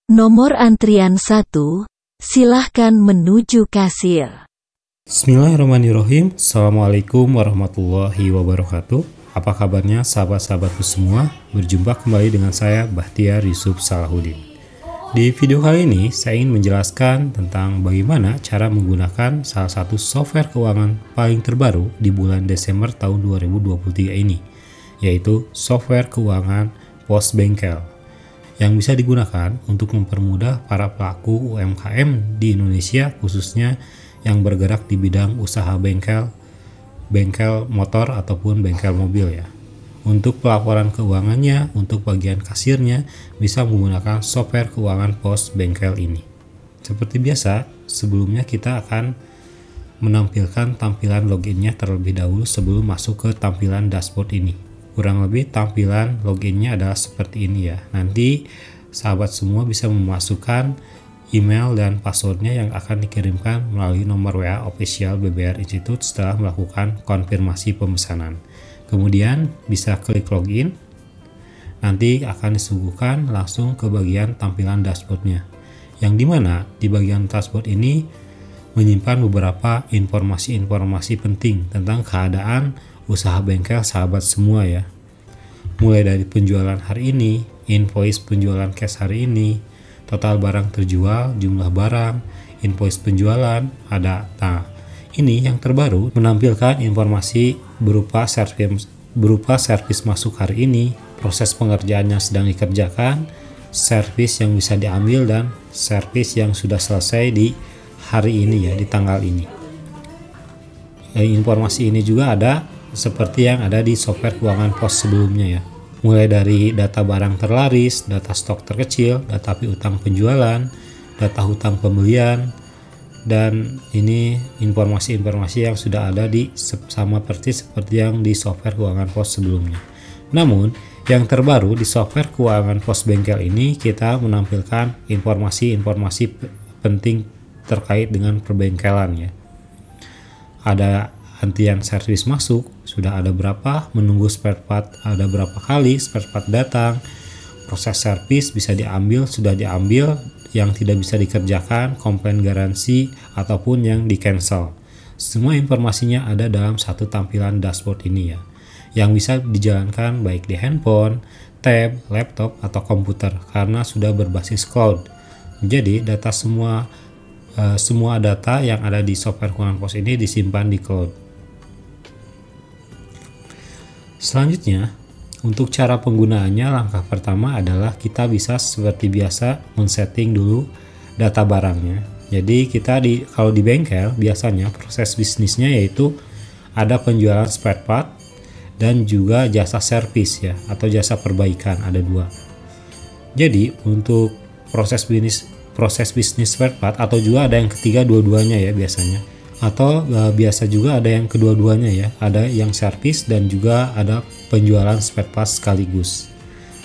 Nomor antrian 1, silahkan menuju kasir. Bismillahirrahmanirrahim. Assalamualaikum warahmatullahi wabarakatuh. Apa kabarnya sahabat-sahabatku semua? Berjumpa kembali dengan saya Bahtiar Yusuf Salahuddin. Di video kali ini saya ingin menjelaskan tentang bagaimana cara menggunakan salah satu software keuangan paling terbaru di bulan Desember tahun 2023 ini, yaitu software keuangan Pos Bengkel, yang bisa digunakan untuk mempermudah para pelaku UMKM di Indonesia, khususnya yang bergerak di bidang usaha bengkel motor ataupun bengkel mobil ya. Untuk pelaporan keuangannya, untuk bagian kasirnya bisa menggunakan software keuangan Pos Bengkel ini. Seperti biasa, sebelumnya kita akan menampilkan tampilan loginnya terlebih dahulu sebelum masuk ke tampilan dashboard ini. Kurang lebih tampilan loginnya adalah seperti ini ya. Nanti sahabat semua bisa memasukkan email dan passwordnya yang akan dikirimkan melalui nomor WA official BBR Institute setelah melakukan konfirmasi pemesanan. Kemudian bisa klik login. Nanti akan disuguhkan langsung ke bagian tampilan dashboardnya, yang dimana di bagian dashboard ini menyimpan beberapa informasi-informasi penting tentang keadaan usaha bengkel sahabat semua ya. Mulai dari penjualan hari ini, invoice penjualan cash hari ini, total barang terjual, jumlah barang, invoice penjualan, ada. Nah, ini yang terbaru menampilkan informasi berupa servis masuk hari ini, proses pengerjaan yang sedang dikerjakan, servis yang bisa diambil, dan servis yang sudah selesai di hari ini ya, di tanggal ini. Informasi ini juga ada seperti yang ada di software keuangan pos sebelumnya ya. Mulai dari data barang terlaris, data stok terkecil, data piutang penjualan, data hutang pembelian, dan ini informasi-informasi yang sudah ada di sama seperti yang di software keuangan pos sebelumnya. Namun, yang terbaru di software keuangan Pos Bengkel ini kita menampilkan informasi-informasi penting terkait dengan perbengkelan ya. Ada antrian servis masuk, sudah ada berapa, menunggu spare part ada berapa kali, spare part datang, proses servis bisa diambil, sudah diambil, yang tidak bisa dikerjakan, komplain garansi, ataupun yang di cancel. Semua informasinya ada dalam satu tampilan dashboard ini ya, yang bisa dijalankan baik di handphone, tab, laptop, atau komputer karena sudah berbasis cloud. Jadi data semua data yang ada di software keuangan pos ini disimpan di cloud. Selanjutnya, untuk cara penggunaannya, langkah pertama adalah kita bisa seperti biasa men-setting dulu data barangnya. Jadi kalau di bengkel biasanya proses bisnisnya yaitu ada penjualan spare part dan juga jasa servis ya, atau jasa perbaikan, ada dua. Jadi untuk proses bisnis spare part, atau juga ada yang ketiga dua-duanya ya biasanya, atau biasa juga ada yang kedua-duanya ya, ada yang servis dan juga ada penjualan spare part sekaligus.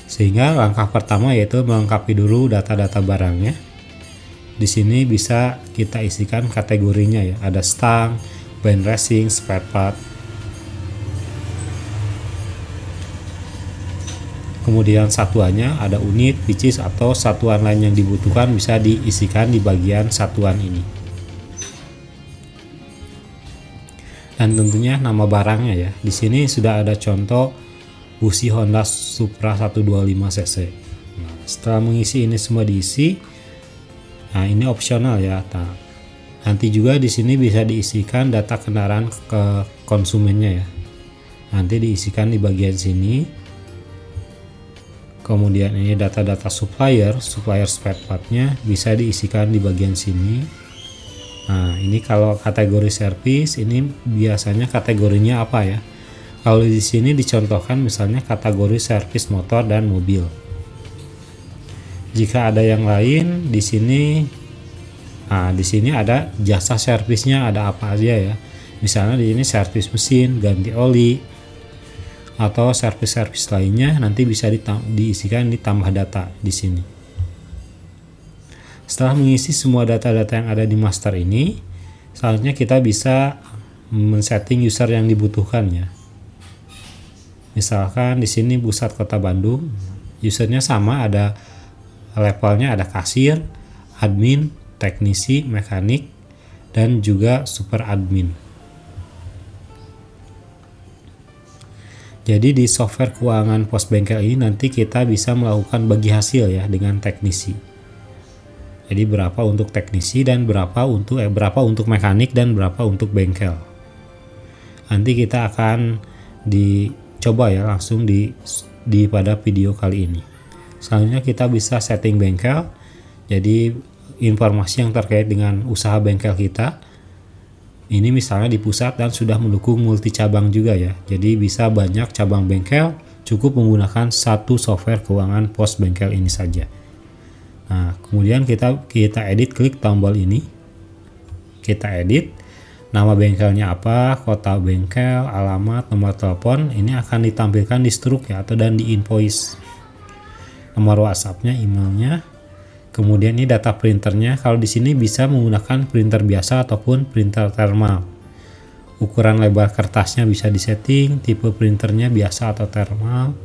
Sehingga langkah pertama yaitu melengkapi dulu data-data barangnya. Di sini bisa kita isikan kategorinya ya, ada stang, band racing, spare part. Kemudian satuannya ada unit, pieces, atau satuan lain yang dibutuhkan bisa diisikan di bagian satuan ini. Dan tentunya nama barangnya ya. Di sini sudah ada contoh busi Honda Supra 125 cc. Nah, setelah mengisi ini semua diisi, nah ini opsional ya. Nah, nanti juga di sini bisa diisikan data kendaraan ke konsumennya ya. Nanti diisikan di bagian sini. Kemudian ini data-data supplier spare part-nya bisa diisikan di bagian sini. Nah, ini kalau kategori servis ini biasanya kategorinya apa ya? Kalau di sini dicontohkan misalnya kategori servis motor dan mobil. Jika ada yang lain di sini, nah di sini ada jasa servisnya ada apa aja ya? Misalnya di sini servis mesin, ganti oli, atau servis-servis lainnya nanti bisa diisikan ditambah data di sini. Setelah mengisi semua data-data yang ada di master ini, selanjutnya kita bisa men-setting user yang dibutuhkannya. Misalkan di sini pusat kota Bandung, usernya sama, ada levelnya ada kasir, admin, teknisi, mekanik, dan juga super admin. Jadi di software keuangan pos bengkel ini nanti kita bisa melakukan bagi hasil ya dengan teknisi. Jadi berapa untuk teknisi dan berapa untuk mekanik dan berapa untuk bengkel. Nanti kita akan dicoba ya langsung di pada video kali ini. Selanjutnya kita bisa setting bengkel. Jadi informasi yang terkait dengan usaha bengkel kita. Ini misalnya di pusat dan sudah mendukung multi cabang juga ya. Jadi bisa banyak cabang bengkel, cukup menggunakan satu software keuangan pos bengkel ini saja. Nah, kemudian kita edit, klik tombol ini. Kita edit, nama bengkelnya apa, kota bengkel, alamat, nomor telepon, ini akan ditampilkan di struk ya atau dan di invoice. Nomor WhatsApp-nya, emailnya. Kemudian ini data printernya, kalau di sini bisa menggunakan printer biasa ataupun printer thermal. Ukuran lebar kertasnya bisa disetting, tipe printernya biasa atau thermal.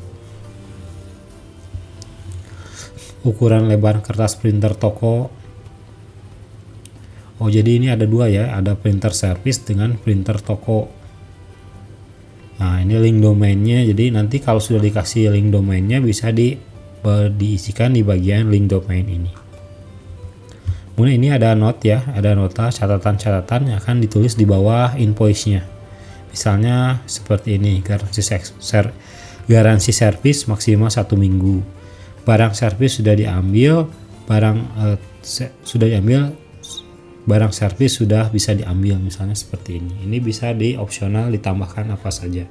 Ukuran lebar kertas printer toko. Oh, jadi ini ada dua ya, ada printer service dengan printer toko. Nah, ini link domainnya, jadi nanti kalau sudah dikasih link domainnya bisa diisikan di bagian link domain ini. Kemudian ini ada note ya, ada nota catatan-catatan yang akan ditulis di bawah invoice-nya. Misalnya seperti ini, garansi servis maksimal 1 minggu. Barang servis sudah diambil, barang servis sudah bisa diambil, misalnya seperti ini. Ini bisa di opsional ditambahkan apa saja.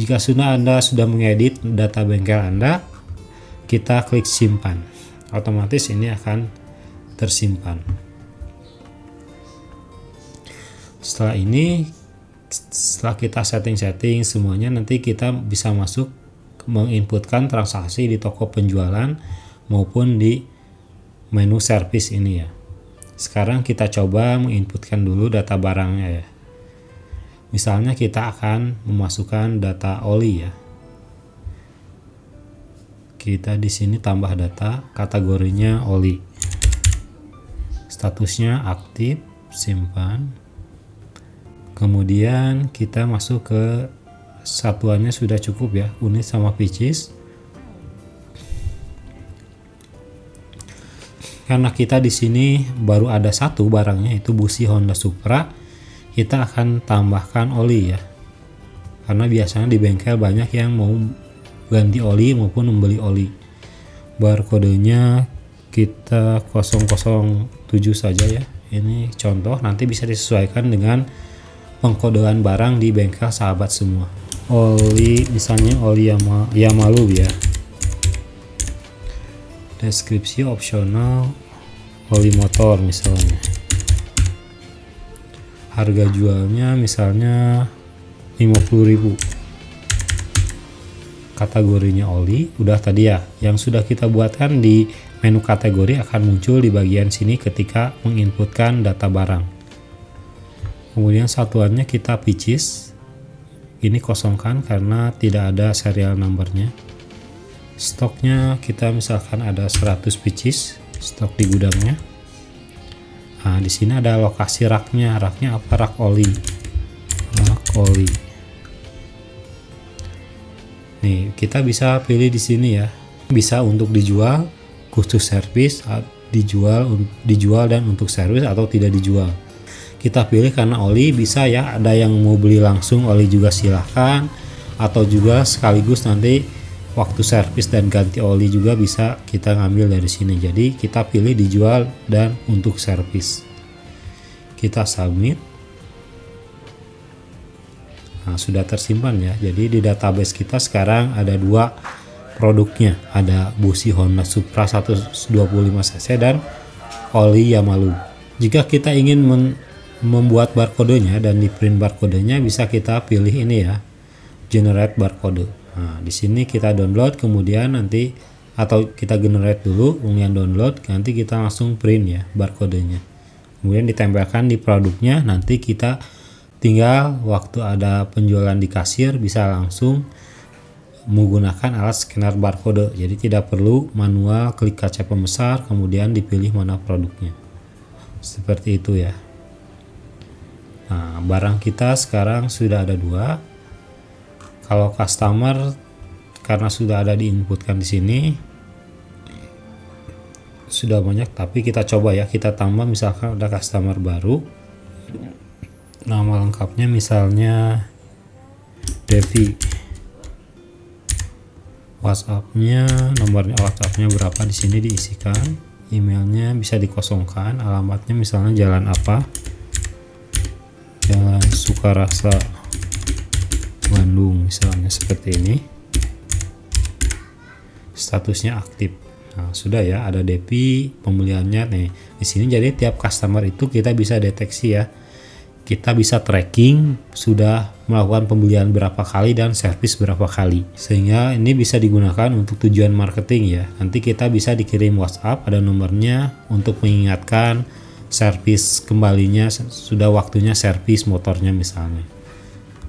Jika Anda sudah mengedit data bengkel Anda, kita klik simpan, otomatis ini akan tersimpan. Setelah kita setting semuanya, nanti kita bisa masuk menginputkan transaksi di toko penjualan maupun di menu servis ini ya. Sekarang kita coba menginputkan dulu data barangnya ya. Misalnya kita akan memasukkan data oli ya. Kita di sini tambah data, kategorinya oli. Statusnya aktif, simpan. Kemudian kita masuk ke satuannya sudah cukup ya, unit sama pieces. Karena kita di sini baru ada satu barangnya, itu busi Honda Supra, kita akan tambahkan oli ya. Karena biasanya di bengkel banyak yang mau ganti oli maupun membeli oli. Barkodenya kita 007 saja ya. Ini contoh, nanti bisa disesuaikan dengan pengkodean barang di bengkel sahabat semua. Oli, misalnya oli Yamalu ya. Deskripsi opsional oli motor misalnya. Harga jualnya misalnya 50.000. Kategorinya oli, udah tadi ya, yang sudah kita buatkan di menu kategori akan muncul di bagian sini ketika menginputkan data barang. Kemudian satuannya kita pieces, ini kosongkan karena tidak ada serial numbernya. Stoknya kita misalkan ada 100 pieces stok di gudangnya. Nah, di sini ada lokasi raknya apa, rak oli. Nih, kita bisa pilih di sini ya. Bisa untuk dijual, khusus servis, dijual dan untuk servis atau tidak dijual. Kita pilih karena oli bisa ya, ada yang mau beli langsung oli juga silahkan, atau juga sekaligus nanti waktu servis dan ganti oli juga bisa kita ngambil dari sini. Jadi kita pilih dijual dan untuk servis. Kita submit. Nah, sudah tersimpan ya. Jadi di database kita sekarang ada dua produknya, ada busi Honda Supra 125 cc dan oli Yamalu. Jika kita ingin membuat barkodenya dan di print barkodenya, bisa kita pilih ini ya, generate barcode. Nah, di sini kita download, kemudian nanti atau kita generate dulu, kemudian download, nanti kita langsung print ya barkodenya. Kemudian ditempelkan di produknya, nanti kita tinggal waktu ada penjualan di kasir bisa langsung menggunakan alat scanner barcode, jadi tidak perlu manual klik kaca pembesar kemudian dipilih mana produknya, seperti itu ya. Nah, barang kita sekarang sudah ada 2. Kalau customer karena sudah ada diinputkan di sini sudah banyak, tapi kita coba ya, kita tambah misalkan ada customer baru, nama lengkapnya misalnya Devi, WhatsApp-nya, nomornya WhatsApp-nya berapa di sini diisikan, emailnya bisa dikosongkan, alamatnya misalnya jalan apa, Jalan Sukarasa Bandung misalnya, seperti ini. Statusnya aktif. Nah, sudah ya, ada DP pembeliannya nih di sini. Jadi tiap customer itu kita bisa deteksi ya. Kita bisa tracking sudah melakukan pembelian berapa kali dan servis berapa kali. Sehingga ini bisa digunakan untuk tujuan marketing ya. Nanti kita bisa dikirim WhatsApp, ada nomornya untuk mengingatkan servis kembalinya, sudah waktunya servis motornya misalnya,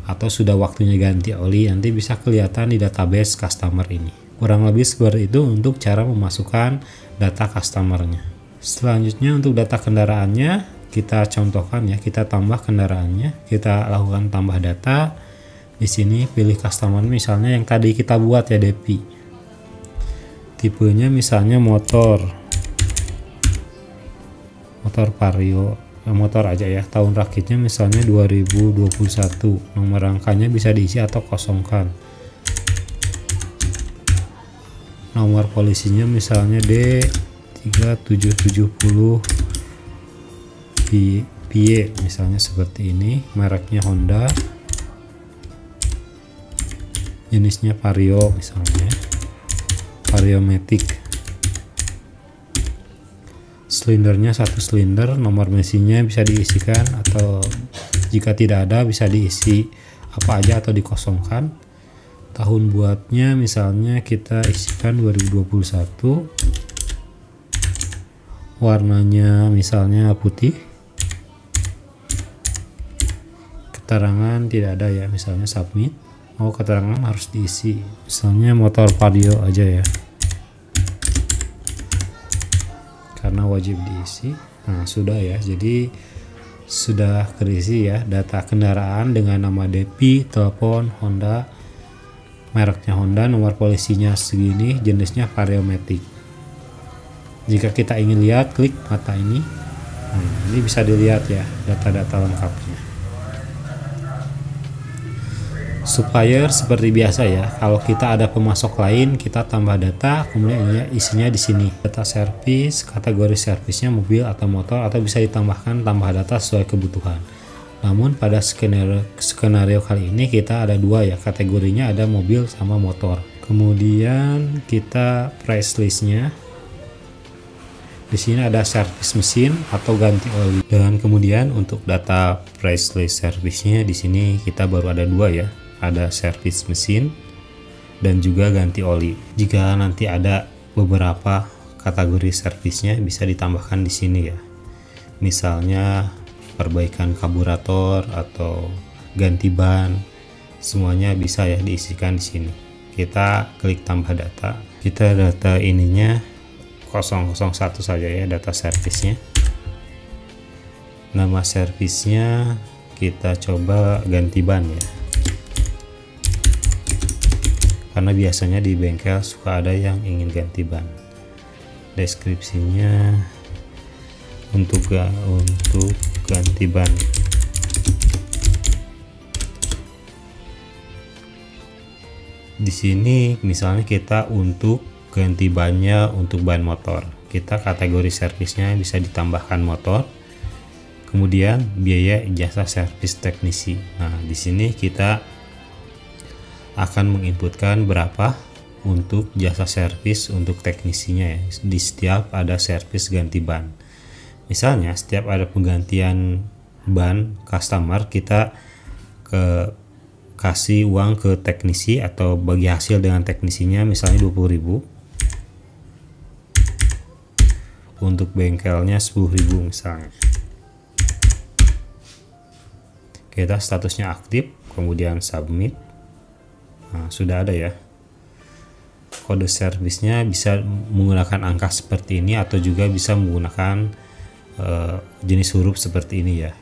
atau sudah waktunya ganti oli, nanti bisa kelihatan di database customer ini. Kurang lebih seperti itu untuk cara memasukkan data customernya. Selanjutnya untuk data kendaraannya kita contohkan ya, kita tambah kendaraannya, kita lakukan tambah data. Di sini pilih customer misalnya yang tadi kita buat ya, Depi. Tipenya misalnya motor Vario, motor aja ya, tahun rakitnya misalnya 2021, nomor rangkanya bisa diisi atau kosongkan, nomor polisinya misalnya D3770 PY misalnya, seperti ini, mereknya Honda, jenisnya Vario misalnya, Vario Matic, silindernya 1 silinder, nomor mesinnya bisa diisikan atau jika tidak ada bisa diisi apa aja atau dikosongkan. Tahun buatnya misalnya kita isikan 2021, warnanya misalnya putih, keterangan tidak ada ya, misalnya submit. Keterangan harus diisi, misalnya motor Vario aja ya, karena wajib diisi. Nah, sudah ya, jadi sudah terisi ya data kendaraan dengan nama Depi, telepon Honda, mereknya Honda, nomor polisinya segini, jenisnya Vario Matic. Jika kita ingin lihat, klik mata ini. Nah, ini bisa dilihat ya data-data lengkapnya. Supplier seperti biasa ya, kalau kita ada pemasok lain kita tambah data, kemudian isinya di sini. Data servis, kategori servisnya mobil atau motor, atau bisa ditambahkan tambah data sesuai kebutuhan. Namun pada skenario kali ini kita ada 2 ya, kategorinya ada mobil sama motor. Kemudian kita price listnya. Di sini ada servis mesin atau ganti oli. Dan kemudian untuk data price list servisnya di sini kita baru ada 2 ya. Ada servis mesin dan juga ganti oli. Jika nanti ada beberapa kategori servisnya bisa ditambahkan di sini ya. Misalnya perbaikan karburator atau ganti ban, semuanya bisa ya diisikan di sini. Kita klik tambah data. Kita data ininya 001 saja ya, data servisnya. Nama servisnya kita coba ganti ban ya. Karena biasanya di bengkel suka ada yang ingin ganti ban. Deskripsinya untuk ganti ban. Di sini misalnya kita untuk ganti bannya untuk ban motor, kita kategori servisnya bisa ditambahkan motor. Kemudian biaya jasa servis teknisi. Nah, di sini kita akan menginputkan berapa untuk jasa servis untuk teknisinya ya, di setiap ada servis ganti ban. Misalnya setiap ada penggantian ban customer, kita kasih uang ke teknisi atau bagi hasil dengan teknisinya misalnya 20.000, untuk bengkelnya 10.000 misalnya. Kita statusnya aktif, kemudian submit. Nah, sudah ada ya. kode servisnya bisa menggunakan angka seperti ini atau juga bisa menggunakan jenis huruf seperti ini ya.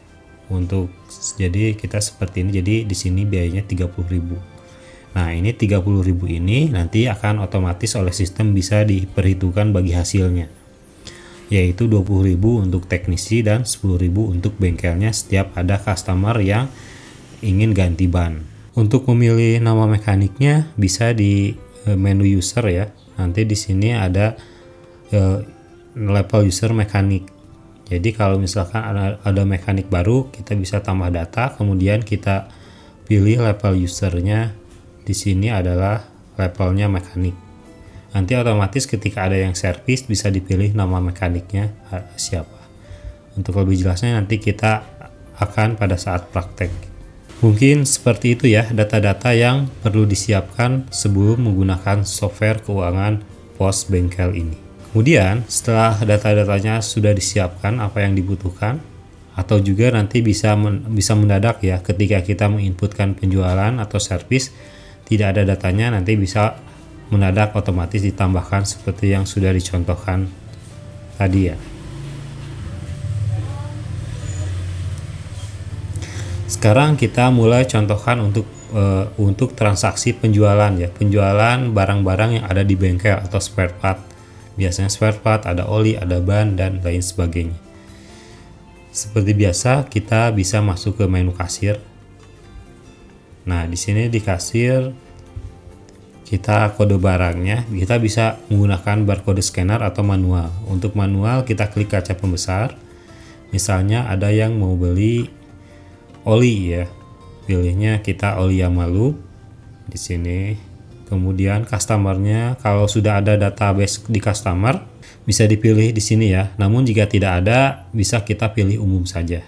Jadi kita seperti ini, jadi di sini biayanya 30.000. Nah, ini 30.000 ini nanti akan otomatis oleh sistem bisa diperhitungkan bagi hasilnya, yaitu 20.000 untuk teknisi dan 10.000 untuk bengkelnya setiap ada customer yang ingin ganti ban. Untuk memilih nama mekaniknya bisa di menu user ya. Nanti di sini ada level user mekanik. Jadi kalau misalkan ada mekanik baru, kita bisa tambah data, kemudian kita pilih level usernya. Di sini adalah levelnya mekanik. Nanti otomatis ketika ada yang servis bisa dipilih nama mekaniknya siapa. Untuk lebih jelasnya nanti kita akan pada saat praktek. Mungkin seperti itu ya data-data yang perlu disiapkan sebelum menggunakan software keuangan pos bengkel ini. Kemudian setelah data-datanya sudah disiapkan apa yang dibutuhkan, atau juga nanti bisa mendadak ya ketika kita menginputkan penjualan atau servis tidak ada datanya, nanti bisa mendadak otomatis ditambahkan seperti yang sudah dicontohkan tadi ya. Sekarang kita mulai contohkan untuk transaksi penjualan ya, penjualan barang-barang yang ada di bengkel atau spare part. Biasanya spare part ada oli, ada ban dan lain sebagainya. Seperti biasa kita bisa masuk ke menu kasir. Nah, di sini di kasir kita kode barangnya, kita bisa menggunakan barcode scanner atau manual. Untuk manual kita klik kaca pembesar. Misalnya ada yang mau beli oli ya, pilihnya kita oli Yamalub di sini. Kemudian customernya, kalau sudah ada database di customer bisa dipilih di sini ya. Namun jika tidak ada bisa kita pilih umum saja.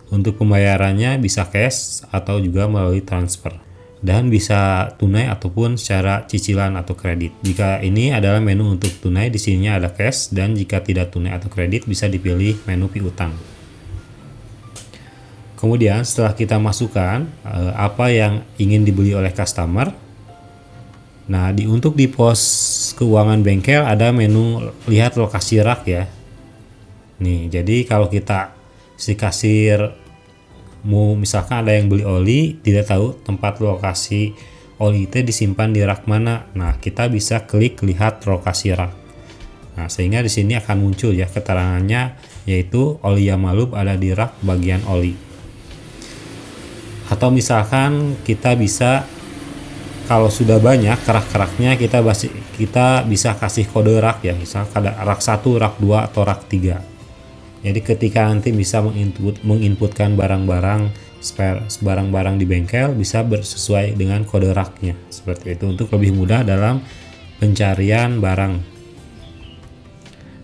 Untuk pembayarannya bisa cash atau juga melalui transfer, dan bisa tunai ataupun secara cicilan atau kredit. Jika ini adalah menu untuk tunai, di sininya ada cash, dan jika tidak tunai atau kredit bisa dipilih menu piutang. Kemudian setelah kita masukkan apa yang ingin dibeli oleh customer, nah untuk di pos keuangan bengkel ada menu lihat lokasi rak ya. Nih, jadi kalau kita si kasir mau misalkan ada yang beli oli, tidak tahu tempat lokasi oli itu disimpan di rak mana, nah kita bisa klik lihat lokasi rak. Nah, sehingga di sini akan muncul ya keterangannya, yaitu oli Yamalub ada di rak bagian oli. Atau misalkan kita bisa, kalau sudah banyak kerak-keraknya, kita bisa kasih kode rak ya, misalkan ada rak 1, rak 2 atau rak 3. Jadi ketika nanti bisa menginputkan barang-barang di bengkel bisa sesuai dengan kode raknya, seperti itu untuk lebih mudah dalam pencarian barang.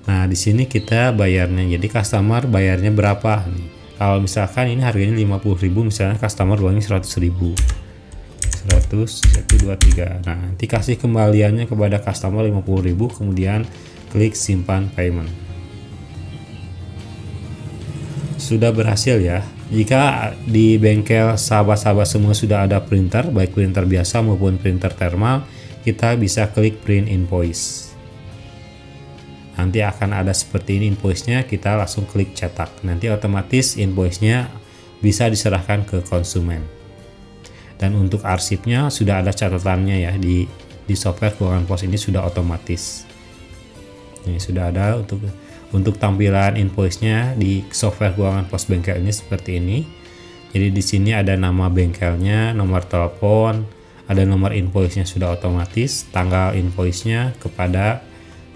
Nah, di sini kita bayarnya, jadi customer bayarnya berapa nih. Kalau misalkan ini harganya 50.000, misalnya customer uangnya 100.000. 100, 1, 2, 3. Nah, nanti kasih kembaliannya kepada customer 50.000, kemudian klik simpan payment. Sudah berhasil ya. Jika di bengkel sahabat-sahabat semua sudah ada printer, baik printer biasa maupun printer thermal, kita bisa klik print invoice. Nanti akan ada seperti ini invoice-nya, kita langsung klik cetak. Nanti otomatis invoice-nya bisa diserahkan ke konsumen. Dan untuk arsipnya sudah ada catatannya ya, di software keuangan pos ini sudah otomatis. Ini sudah ada untuk tampilan invoice-nya di software keuangan pos bengkel ini seperti ini. Jadi di sini ada nama bengkelnya, nomor telepon, ada nomor invoice-nya sudah otomatis, tanggal invoice-nya kepada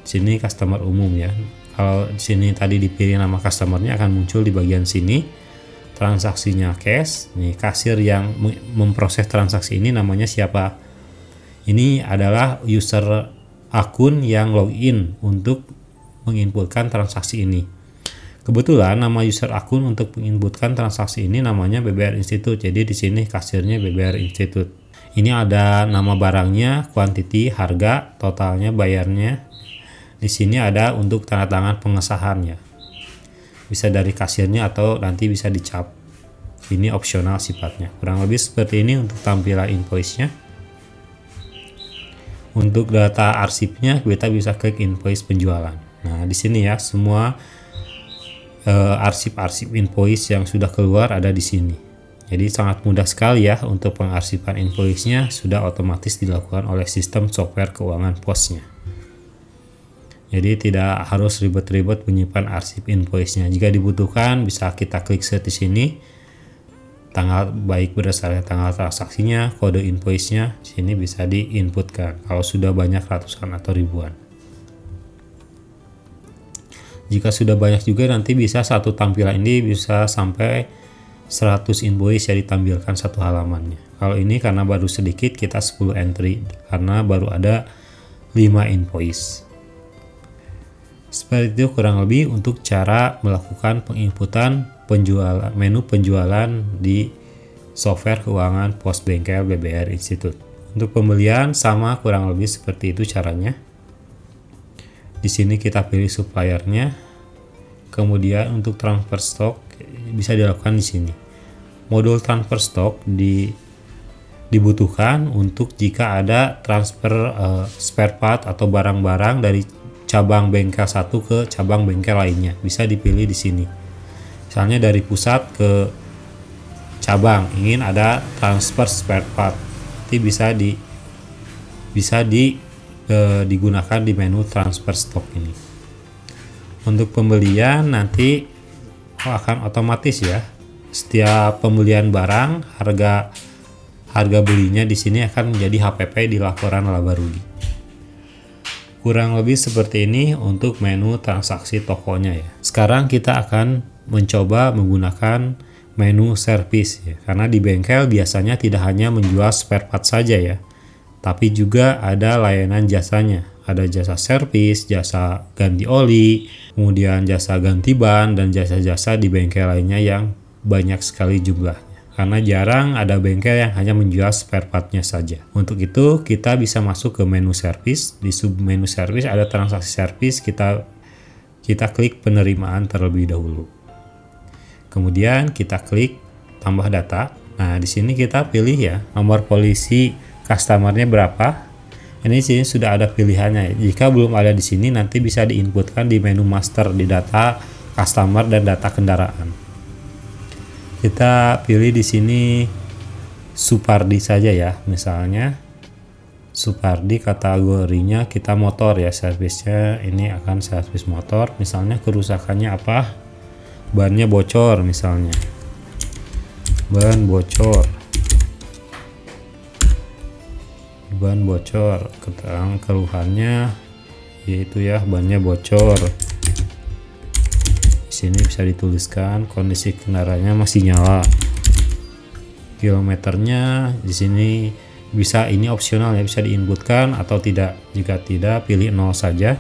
sini customer umum ya. Kalau di sini tadi dipilih nama customernya akan muncul di bagian sini. Transaksinya cash. Nih, kasir yang memproses transaksi ini namanya siapa? Ini adalah user akun yang login untuk menginputkan transaksi ini. Kebetulan nama user akun untuk menginputkan transaksi ini namanya BBR Institute. Jadi di sini kasirnya BBR Institute. Ini ada nama barangnya, quantity, harga, totalnya, bayarnya. Di sini ada untuk tanda tangan pengesahannya. Bisa dari kasirnya atau nanti bisa dicap. Ini opsional sifatnya. Kurang lebih seperti ini untuk tampilan invoice-nya. Untuk data arsipnya kita bisa klik invoice penjualan. Nah, di sini ya semua arsip-arsip invoice yang sudah keluar ada di sini. Jadi sangat mudah sekali ya untuk pengarsipan invoice-nya, sudah otomatis dilakukan oleh sistem software keuangan POS-nya. Jadi tidak harus ribet-ribet menyimpan arsip invoice-nya. Jika dibutuhkan bisa kita klik set di sini. Tanggal baik berdasarkan tanggal transaksinya, kode invoice-nya di sini bisa diinputkan kalau sudah banyak ratusan atau ribuan. Jika sudah banyak juga nanti bisa satu tampilan ini bisa sampai 100 invoice yang ditampilkan satu halamannya. Kalau ini karena baru sedikit kita 10 entry karena baru ada 5 invoice. Seperti itu kurang lebih untuk cara melakukan penginputan menu penjualan di software keuangan pos bengkel BBR Institute. Untuk pembelian sama kurang lebih seperti itu caranya. Di sini kita pilih suppliernya. Kemudian untuk transfer stok bisa dilakukan di sini. Modul transfer stok dibutuhkan untuk jika ada transfer spare part atau barang-barang dari cabang bengkel satu ke cabang bengkel lainnya. Bisa dipilih di sini. Misalnya dari pusat ke cabang ingin ada transfer spare part, nanti bisa digunakan di menu transfer stok ini. Untuk pembelian nanti akan otomatis ya, setiap pembelian barang harga belinya di sini akan menjadi HPP di laporan laba rugi. Kurang lebih seperti ini untuk menu transaksi tokonya ya. Sekarang kita akan mencoba menggunakan menu service ya, karena di bengkel biasanya tidak hanya menjual spare part saja ya, tapi juga ada layanan jasanya. Ada jasa servis, jasa ganti oli, kemudian jasa ganti ban, dan jasa-jasa di bengkel lainnya yang banyak sekali jumlahnya. Karena jarang ada bengkel yang hanya menjual spare partnya saja. Untuk itu kita bisa masuk ke menu service. Di sub menu service ada transaksi service, kita klik penerimaan terlebih dahulu. Kemudian kita klik tambah data. Nah, di sini kita pilih ya nomor polisi customernya berapa. Ini sini sudah ada pilihannya. Jika belum ada di sini nanti bisa diinputkan di menu master di data customer dan data kendaraan. Kita pilih di sini Supardi saja ya. Misalnya Supardi kategorinya kita motor ya, servisnya ini akan servis motor. Misalnya kerusakannya apa? Bannya bocor misalnya, ban bocor, keluhannya yaitu ya bannya bocor. Di sini bisa dituliskan kondisi kendaraannya masih nyala, kilometernya di sini bisa, ini opsional ya, bisa diinputkan atau tidak. Jika tidak pilih 0 saja.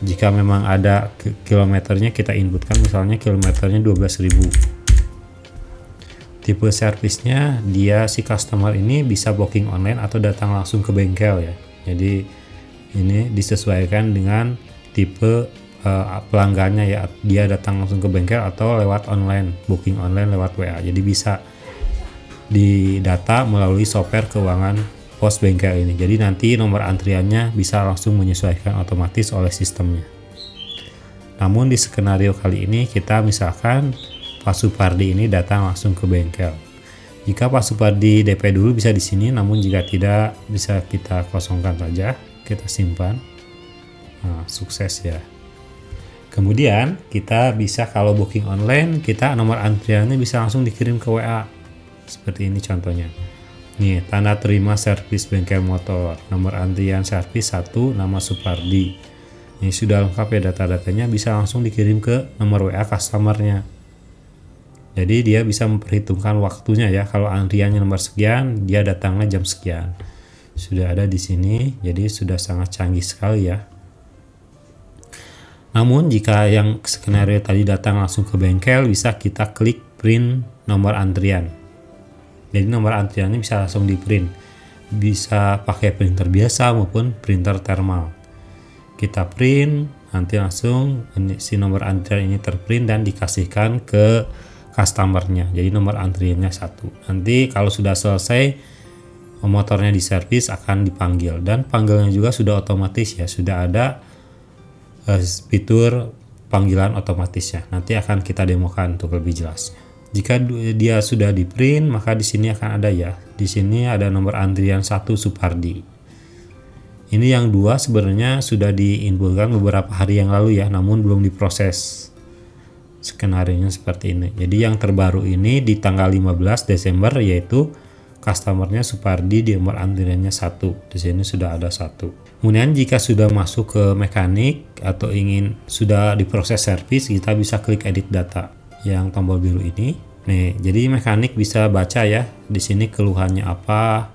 Jika memang ada kilometernya kita inputkan, misalnya kilometernya 12.000. Tipe servisnya dia si customer ini bisa booking online atau datang langsung ke bengkel ya. Jadi ini disesuaikan dengan tipe pelanggannya ya, dia datang langsung ke bengkel atau lewat online, booking online lewat WA. Jadi bisa didata melalui software keuangan pos bengkel ini. Jadi nanti nomor antriannya bisa langsung menyesuaikan otomatis oleh sistemnya. Namun di skenario kali ini kita misalkan Pak Supardi ini datang langsung ke bengkel. Jika Pak Supardi DP dulu bisa di sini, namun jika tidak bisa kita kosongkan saja, kita simpan. Nah, sukses ya. Kemudian kita bisa kalau booking online, kita nomor antriannya bisa langsung dikirim ke WA. Seperti ini contohnya. Nih, tanda terima servis bengkel motor, nomor antrian servis 1, nama Supardi. Ini sudah lengkap ya data-datanya, bisa langsung dikirim ke nomor WA customernya. Jadi dia bisa memperhitungkan waktunya ya, kalau antriannya nomor sekian, dia datangnya jam sekian. Sudah ada di sini, jadi sudah sangat canggih sekali ya. Namun jika yang skenario tadi datang langsung ke bengkel, bisa kita klik print nomor antrian. Jadi nomor antriannya bisa langsung di print, bisa pakai printer biasa maupun printer thermal. Kita print, nanti langsung si nomor antrian ini terprint dan dikasihkan ke customernya. Jadi nomor antriannya 1. Nanti kalau sudah selesai motornya diservis akan dipanggil, dan panggilnya juga sudah otomatis ya, sudah ada fitur panggilan otomatisnya. Nanti akan kita demokan untuk lebih jelasnya. Jika dia sudah di print, maka di sini akan ada ya. Di sini ada nomor antrian 1 Supardi. Ini yang 2 sebenarnya sudah diinputkan beberapa hari yang lalu ya, namun belum diproses. Skenarionya seperti ini. Jadi yang terbaru ini di tanggal 15 Desember yaitu customernya Supardi di nomor antriannya 1. Di sini sudah ada 1. Kemudian jika sudah masuk ke mekanik atau ingin sudah diproses servis, kita bisa klik edit data yang tombol biru ini. Nih, jadi mekanik bisa baca ya di sini keluhannya apa.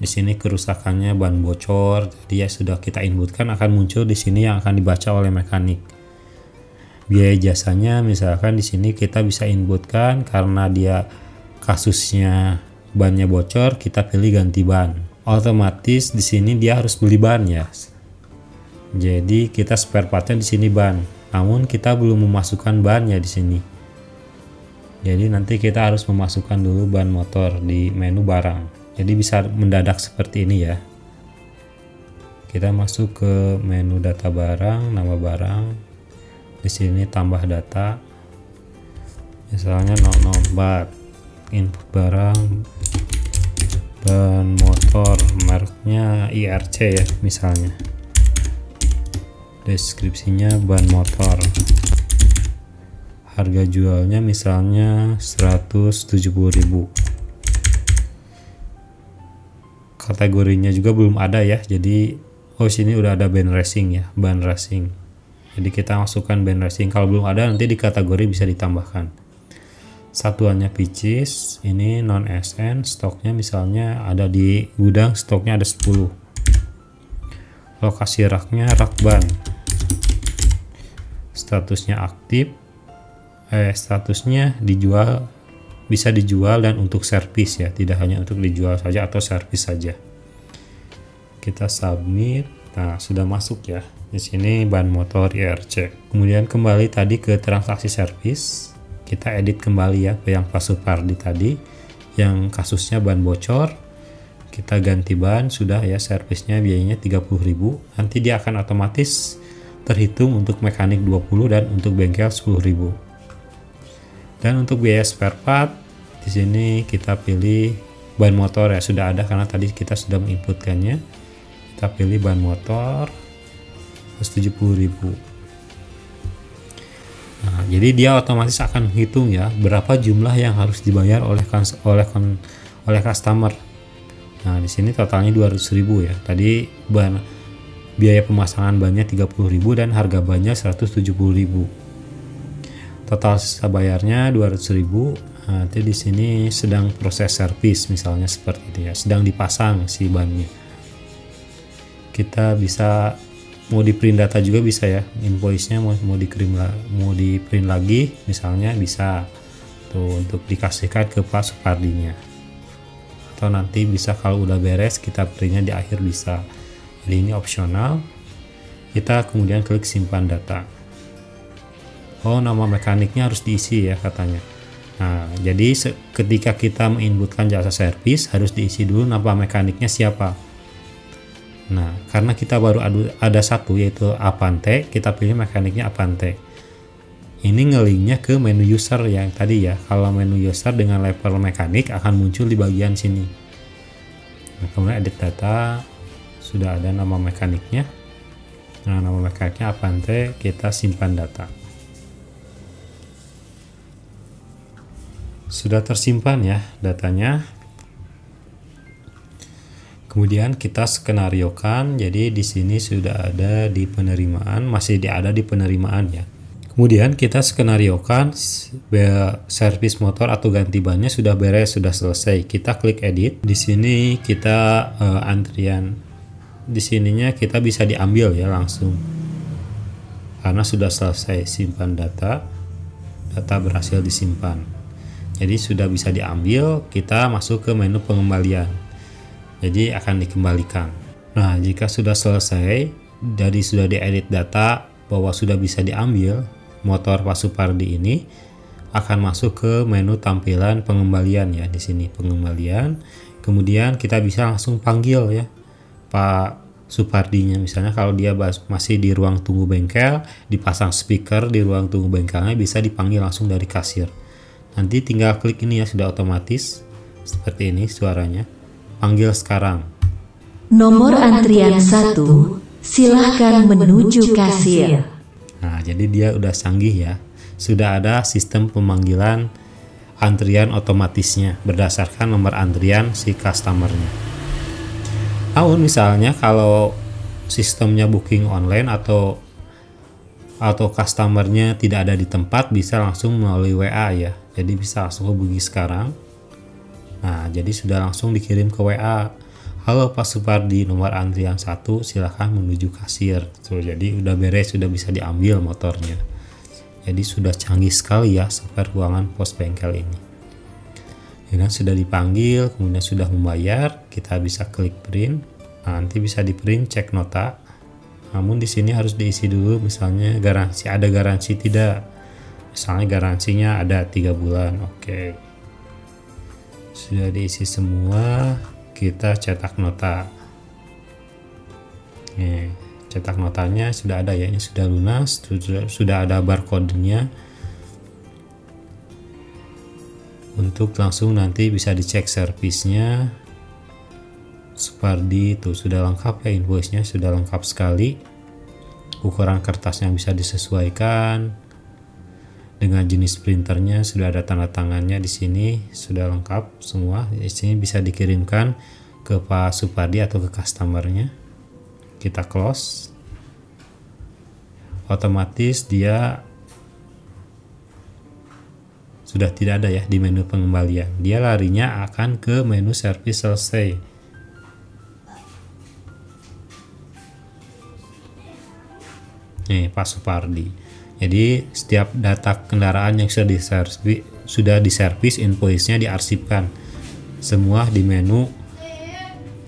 Di sini kerusakannya ban bocor. Jadi ya sudah kita inputkan, akan muncul di sini yang akan dibaca oleh mekanik. Biaya jasanya misalkan di sini kita bisa inputkan, karena dia kasusnya bannya bocor, kita pilih ganti ban. Otomatis di sini dia harus beli ban ya. Jadi kita spare partnya di sini ban. Namun kita belum memasukkan bannya di sini. Jadi nanti kita harus memasukkan dulu ban motor di menu barang. Jadi bisa mendadak seperti ini ya. Kita masuk ke menu data barang, nama barang. Di sini tambah data. Misalnya 004 input barang ban motor mereknya IRC ya misalnya. Deskripsinya ban motor. Harga jualnya misalnya 170.000. Kategorinya juga belum ada ya. Jadi sini udah ada ban racing ya, ban racing. Jadi kita masukkan ban racing. Kalau belum ada nanti di kategori bisa ditambahkan. Satuannya pieces, ini non SN, stoknya misalnya ada di gudang, stoknya ada 10. Lokasi raknya rak ban. Statusnya aktif. Statusnya dijual, bisa dijual dan untuk servis ya, tidak hanya untuk dijual saja atau servis saja. Kita submit. Nah, sudah masuk ya. Di sini ban motor IRC. Kemudian kembali tadi ke transaksi servis. Kita edit kembali ya ke yang Pak Supardi tadi yang kasusnya ban bocor. Kita ganti ban, sudah ya, servisnya biayanya 30.000. Nanti dia akan otomatis terhitung untuk mekanik 20 dan untuk bengkel 10.000. Dan untuk biaya spare part di sini kita pilih ban motor ya, sudah ada karena tadi kita sudah menginputkannya. Kita pilih ban motor 170.000. Nah, jadi dia otomatis akan hitung ya berapa jumlah yang harus dibayar oleh customer. Nah, di sini totalnya 200.000 ya. Tadi biaya pemasangan bannya 30.000 dan harga bannya 170.000. Total sisa bayarnya 200.000. Nanti di sini sedang proses servis misalnya seperti itu ya. Sedang dipasang si bannya. Kita bisa mau di print data juga bisa ya, invoice-nya mau di print lagi misalnya bisa tuh untuk dikasihkan ke Pak Supardinya, atau nanti bisa kalau udah beres kita printnya di akhir bisa. Jadi ini opsional. Kita kemudian klik simpan data. Nama mekaniknya harus diisi ya katanya. Nah, jadi ketika kita menginputkan jasa servis harus diisi dulu nama mekaniknya siapa. Nah, karena kita baru ada satu yaitu Avante, kita pilih mekaniknya Avante. Ini ngelinknya ke menu user yang tadi ya. Kalau menu user dengan level mekanik akan muncul di bagian sini. Nah, kemudian edit data, sudah ada nama mekaniknya. Nah, nama mekaniknya Avante, kita simpan data. Sudah tersimpan ya datanya. Kemudian kita skenariokan, jadi di sini sudah ada di penerimaan, masih ada di penerimaan ya. Kemudian kita skenariokan servis motor atau ganti bannya sudah beres, sudah selesai. Kita klik edit. Di sini kita antrian. Di sininya kita bisa diambil ya langsung. Karena sudah selesai simpan data. Data berhasil disimpan. Jadi sudah bisa diambil, kita masuk ke menu pengembalian. Jadi akan dikembalikan. Nah, jika sudah selesai, jadi sudah diedit data bahwa sudah bisa diambil, motor Pak Supardi ini akan masuk ke menu tampilan pengembalian ya. Di sini pengembalian, Kemudian kita bisa langsung panggil ya Pak Supardinya, misalnya kalau dia masih di ruang tunggu bengkel, dipasang speaker di ruang tunggu bengkelnya, bisa dipanggil langsung dari kasir. Nanti tinggal klik ini ya, sudah otomatis seperti ini suaranya. Panggil sekarang. Nomor antrian 1, silahkan menuju kasir. Nah, jadi dia udah canggih ya. Sudah ada sistem pemanggilan antrian otomatisnya berdasarkan nomor antrian si customernya. Namun misalnya kalau sistemnya booking online atau customernya tidak ada di tempat, bisa langsung melalui WA ya. Jadi bisa langsung hubungi sekarang. Nah, jadi sudah langsung dikirim ke WA. Halo Pak Supardi, nomor antrian 1, silahkan menuju kasir. So, jadi udah beres, sudah bisa diambil motornya. Jadi sudah canggih sekali ya software keuangan pos bengkel ini. Ya, sudah dipanggil, kemudian sudah membayar, kita bisa klik print. Nah, nanti bisa di print cek nota. Namun di sini harus diisi dulu, misalnya garansi, ada garansi tidak. Misalnya garansinya ada 3 bulan. Oke. Sudah diisi semua, kita cetak nota. Nih, cetak notanya sudah ada ya, ini sudah lunas, sudah ada barcode-nya. Untuk langsung nanti bisa dicek servisnya. Supardi itu sudah lengkap ya, invoice-nya sudah lengkap sekali. Ukuran kertasnya bisa disesuaikan. Dengan jenis printernya sudah ada tanda tangannya di sini, sudah lengkap semua. Di sini bisa dikirimkan ke Pak Supardi atau ke customernya. Kita close. Otomatis dia sudah tidak ada ya di menu pengembalian. Dia larinya akan ke menu servis selesai. Nih Pak Supardi. Jadi setiap data kendaraan yang sudah diservis, invoice-nya diarsipkan. Semua di menu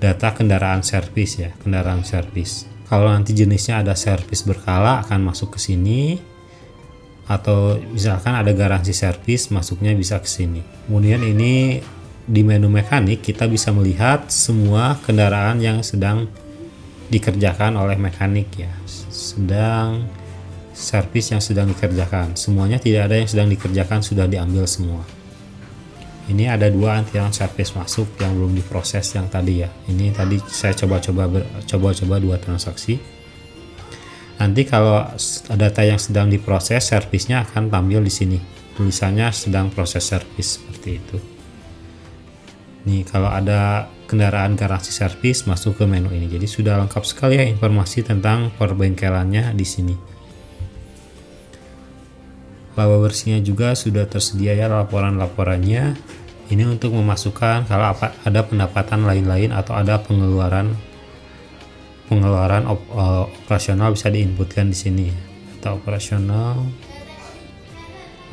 data kendaraan servis ya, kendaraan servis. Kalau nanti jenisnya ada servis berkala akan masuk ke sini. Atau misalkan ada garansi servis, masuknya bisa ke sini. Kemudian ini di menu mekanik kita bisa melihat semua kendaraan yang sedang dikerjakan oleh mekanik ya. Sedang servis yang sedang dikerjakan. Semuanya tidak ada yang sedang dikerjakan, sudah diambil semua. Ini ada 2 antrian servis masuk yang belum diproses yang tadi ya. Ini tadi saya coba-coba 2 transaksi. Nanti kalau data yang sedang diproses, servisnya akan tampil di sini. Tulisannya sedang proses servis seperti itu. Nih, kalau ada kendaraan garansi servis masuk ke menu ini. Jadi sudah lengkap sekali ya informasi tentang perbengkelannya di sini. Laba bersihnya juga sudah tersedia ya laporan-laporannya. Ini untuk memasukkan kalau ada pendapatan lain-lain atau ada pengeluaran operasional, bisa diinputkan di sini. Data operasional,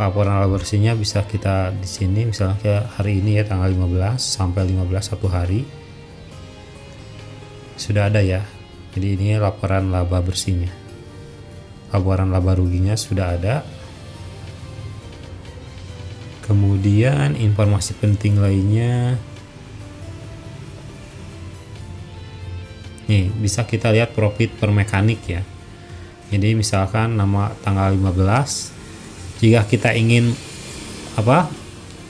laporan laba bersihnya bisa kita di sini, misalnya kayak hari ini ya tanggal 15 sampai 15 1 hari. Sudah ada ya. Jadi ini laporan laba bersihnya. Laporan laba ruginya sudah ada. Kemudian informasi penting lainnya. Nih, bisa kita lihat profit per mekanik ya. Jadi misalkan nama tanggal 15, jika kita ingin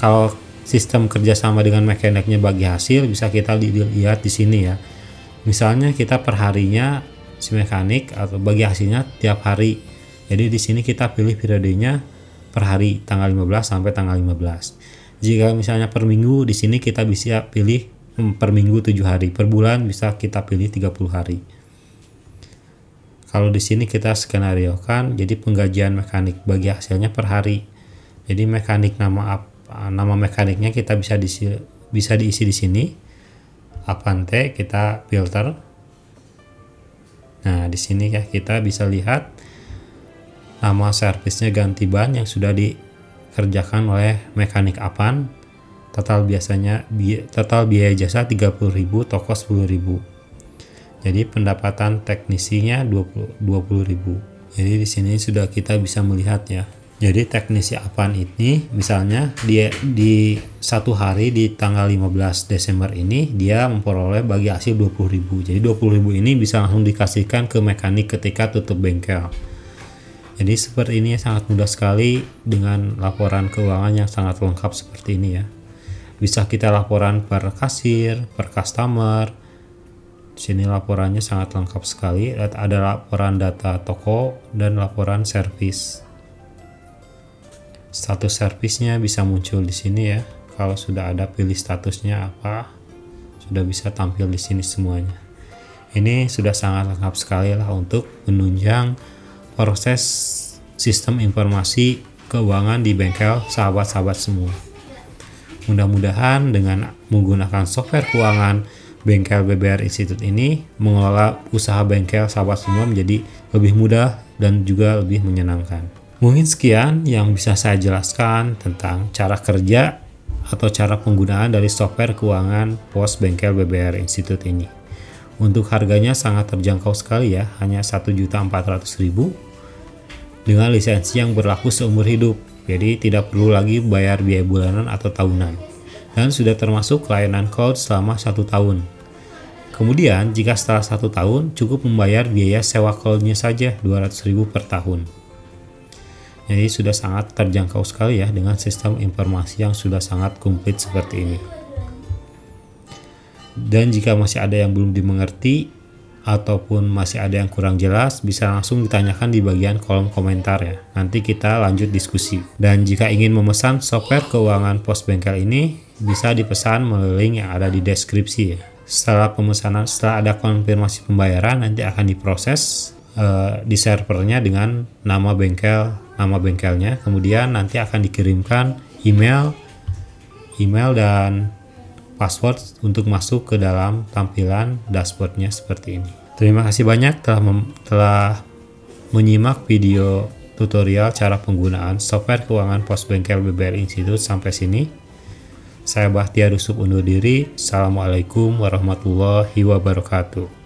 kalau sistem kerjasama dengan mekaniknya bagi hasil, bisa kita lihat di sini ya. Misalnya kita per harinya si mekanik atau bagi hasilnya tiap hari. Jadi di sini kita pilih periodenya per hari tanggal 15 sampai tanggal 15. Jika misalnya per minggu, di sini kita bisa pilih per minggu 7 hari, per bulan bisa kita pilih 30 hari. Kalau di sini kita skenariokan, jadi penggajian mekanik bagi hasilnya per hari. Jadi mekanik nama mekaniknya kita bisa diisi di sini. Avante kita filter. Nah, di sini ya kita bisa lihat nama servisnya ganti ban yang sudah dikerjakan oleh mekanik Avan. Total biaya jasa 30.000, toko 10.000. Jadi pendapatan teknisinya 20.000. Jadi di sini sudah kita bisa melihat ya Jadi teknisi Avan ini misalnya dia di satu hari di tanggal 15 Desember ini dia memperoleh bagi hasil 20.000. Jadi 20.000 ini bisa langsung dikasihkan ke mekanik ketika tutup bengkel. Jadi seperti ini sangat mudah sekali dengan laporan keuangan yang sangat lengkap seperti ini ya. Bisa kita laporan per kasir, per customer. Sini laporannya sangat lengkap sekali. Ada laporan data toko dan laporan servis. Status servisnya bisa muncul di sini ya. Kalau sudah ada pilih statusnya apa, sudah bisa tampil di sini semuanya. Ini sudah sangat lengkap sekali lah untuk menunjang proses sistem informasi keuangan di bengkel sahabat-sahabat semua. Mudah-mudahan dengan menggunakan software keuangan bengkel BBR Institute ini, mengelola usaha bengkel sahabat semua menjadi lebih mudah dan juga lebih menyenangkan. Mungkin sekian yang bisa saya jelaskan tentang cara kerja atau cara penggunaan dari software keuangan pos bengkel BBR Institute ini. Untuk harganya sangat terjangkau sekali ya, hanya 1.400.000 dengan lisensi yang berlaku seumur hidup. Jadi tidak perlu lagi bayar biaya bulanan atau tahunan. Dan sudah termasuk layanan cloud selama 1 tahun. Kemudian jika setelah 1 tahun cukup membayar biaya sewa cloudnya saja 200.000 per tahun. Jadi sudah sangat terjangkau sekali ya dengan sistem informasi yang sudah sangat komplit seperti ini. Dan jika masih ada yang belum dimengerti ataupun masih ada yang kurang jelas, bisa langsung ditanyakan di bagian kolom komentar ya. Nanti kita lanjut diskusi. Dan jika ingin memesan software keuangan pos bengkel ini, bisa dipesan melalui link yang ada di deskripsi ya. Setelah pemesanan, setelah ada konfirmasi pembayaran, nanti akan diproses di servernya dengan nama bengkelnya, kemudian nanti akan dikirimkan email dan password untuk masuk ke dalam tampilan dashboardnya seperti ini. Terima kasih banyak telah menyimak video tutorial cara penggunaan software keuangan pos bengkel BBR Institute sampai sini. Saya Bahtiar Yusuf undur diri. Assalamualaikum warahmatullahi wabarakatuh.